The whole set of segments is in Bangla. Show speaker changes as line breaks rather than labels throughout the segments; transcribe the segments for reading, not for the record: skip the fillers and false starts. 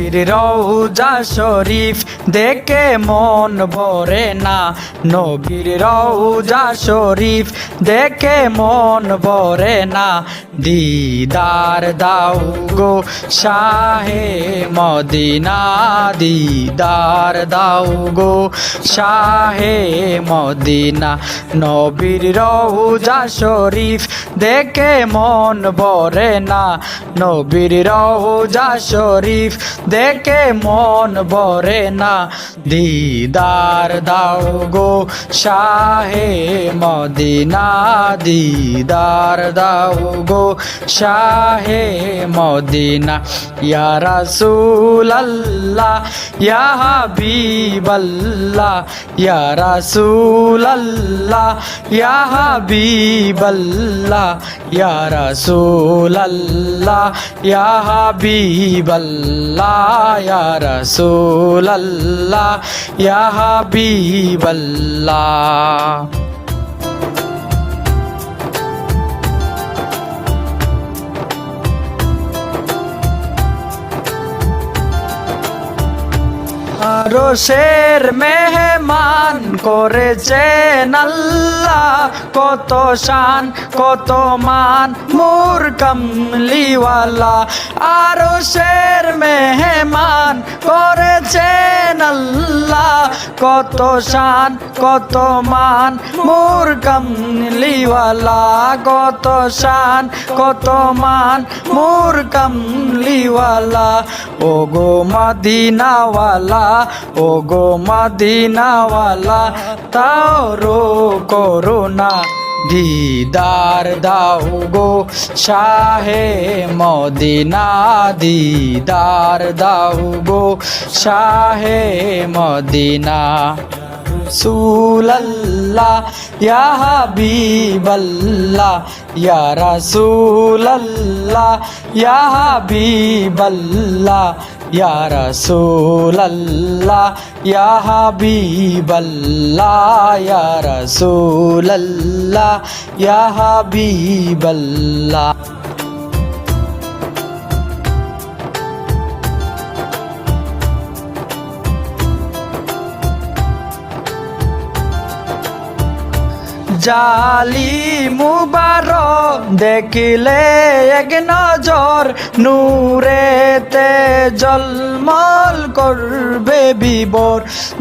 নবীর রওজা শরীফ দেখে মন ভরে না, নবীর রওজা শরীফ দেখে মন ভরে না। দিদার দাও গো শাহে মদিনা, দিদার দাও গো শাহে মদিনা। নবীর রওজা শরীফ দেখে মন ভরে না, নবীর রওজা শরীফ দেখে মন ভরে না। দিদার দাও গো শাহে মদিনা, দিদার দাও গো শাহে মদিনা। ইয়া রাসূলাল্লাহ ইয়া হাবিবাল্লাহ, ইয়া রাসূলাল্লাহ ইয়া হাবিবাল্লাহ, ইয়া রাসূলাল্লাহ ইয়া হাবিবাল্লাহ, ইয়া রাসূলাল্লাহ ইয়া হাবিবাল্লাহ। আরশের মেহমান করেছেন আল্লাহ, কত শান কত মান মোর কামলিওয়ালা। আরশের মেহমান করেছেন আল্লাহ, কত শান কত মান মোর কামলিওয়ালা, কত শান কত মান মোর কামলিওয়ালা। ও গো মদিনাওয়ালা, ও গো মদিনাওয়ালা, তাওরো করুণা। দিদার দাও গো শাহে মদিনা, দিদার দাও গো শাহে মদিনা। রাসূলুল্লাহ ইয়া হাবিবাল্লাহ, ইয়া রাসূলুল্লাহ ইয়া হাবিবাল্লাহ, ইয়া রাসূলুল্লাহ ইয়া হাবিবাল্লাহ, ইয়া রাসূলুল্লাহ ইয়া হাবিবাল্লাহ। জালি মুবারক দেখিলে এক নজর, নূরেতে জলমল করবে বিবর।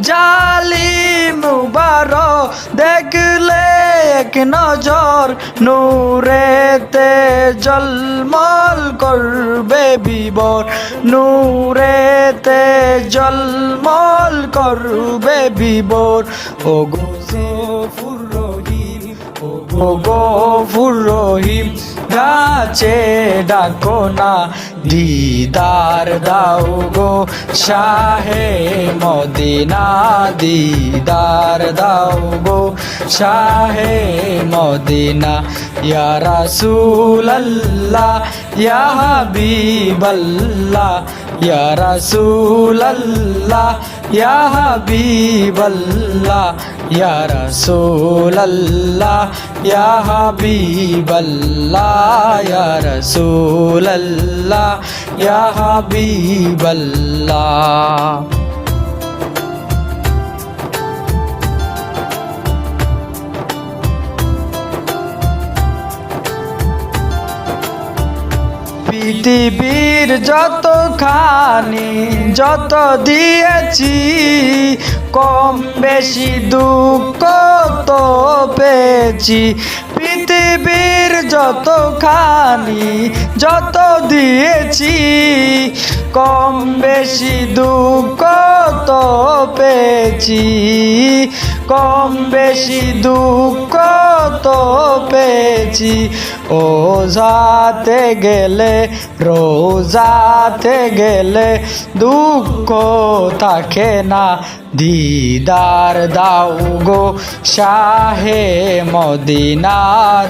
জালি মুবারক দেখলে এক নজর, নূরেতে জলমল করবে বিবর, নূরেতে জলমল করবে বিবর। ও গফুর রহিম, ও গফুর রহিম, গাছে ডাকো না। দিদার দাও গো শাহে মদিনা, দিদার দাও গো শাহে মদিনা। ইয়া রাসূলুল্লাহ ইয়া হাবিবাল্লাহ, ইয়া রাসূলুল্লাহ ইয়া হাবিবাল্লাহ, ইয়া রাসূলুল্লাহ ইয়া হাবিবাল্লাহ, ইয়া রাসূলুল্লাহ ইয়া হাবিবাল্লাহ। পৃথিবীর যত খানি যত দিয়েছি, কম বেশি দুঃখ তো পেয়েছি। পৃথিবীর যত খানি যত দিয়েছি, কম বেশি দুঃখ তো পেয়েছি, কম বেশি দুঃখ তো পেয়েছি। ও যাতে গেলে রোজাতে গেলে দুঃখ থাকে না। দিদার দাও গো শাহে মদিনা,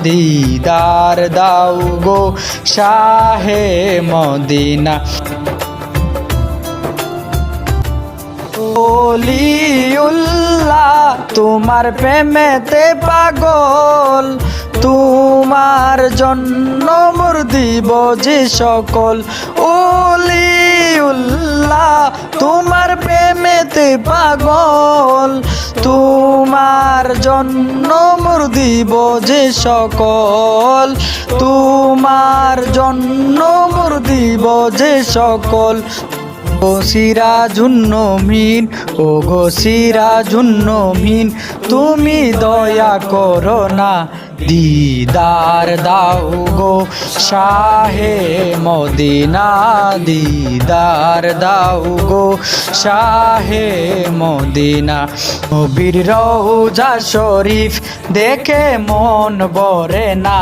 দিদার দাও গো শাহে মদিনা। ওলিউল্লাহ তোমার প্রেমেতে পাগল, তোমার জন্য মোর দিব যে সকল। ওলি ওলিউল্লাহ তোমার প্রেমেতে পাগল তোমার জন্য মোর দিব যে সকল তোমার জন্য মোর দিব যে সকল ও সিরাজুন্নমিন ও গো সিরাজুন্নমিন তুমি দয়া করো না দিদার দাও গো শাহে মদিনা দিদার দাও গো শাহে মদিনা নবীর রওজা শরীফ দেখে মন ভরে না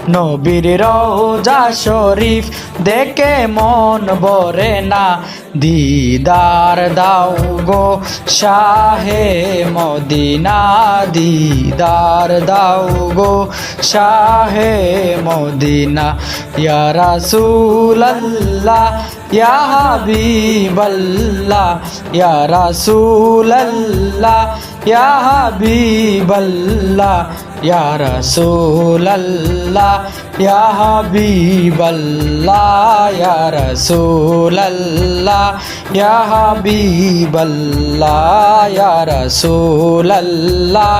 নবীর রওজা শরীফ দেখে মন ভরে না দিদার দাও গো শাহে মদিনা দিদার দাও গো শাহে মদিনা ইয়া রাসূলুল্লাহ ইয়া হাবিবাল্লাহ ইয়া রাসূলুল্লাহ ইয়া হাবিবাল্লাহ ইয়া রাসূলুল্লাহ ইয়া হাবিবাল্লাহ ইয়া রাসূলুল্লাহ ইয়া হাবিবাল্লাহ ইয়া রাসূলুল্লাহ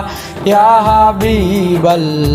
ইয়া হাবিবাল্লাহ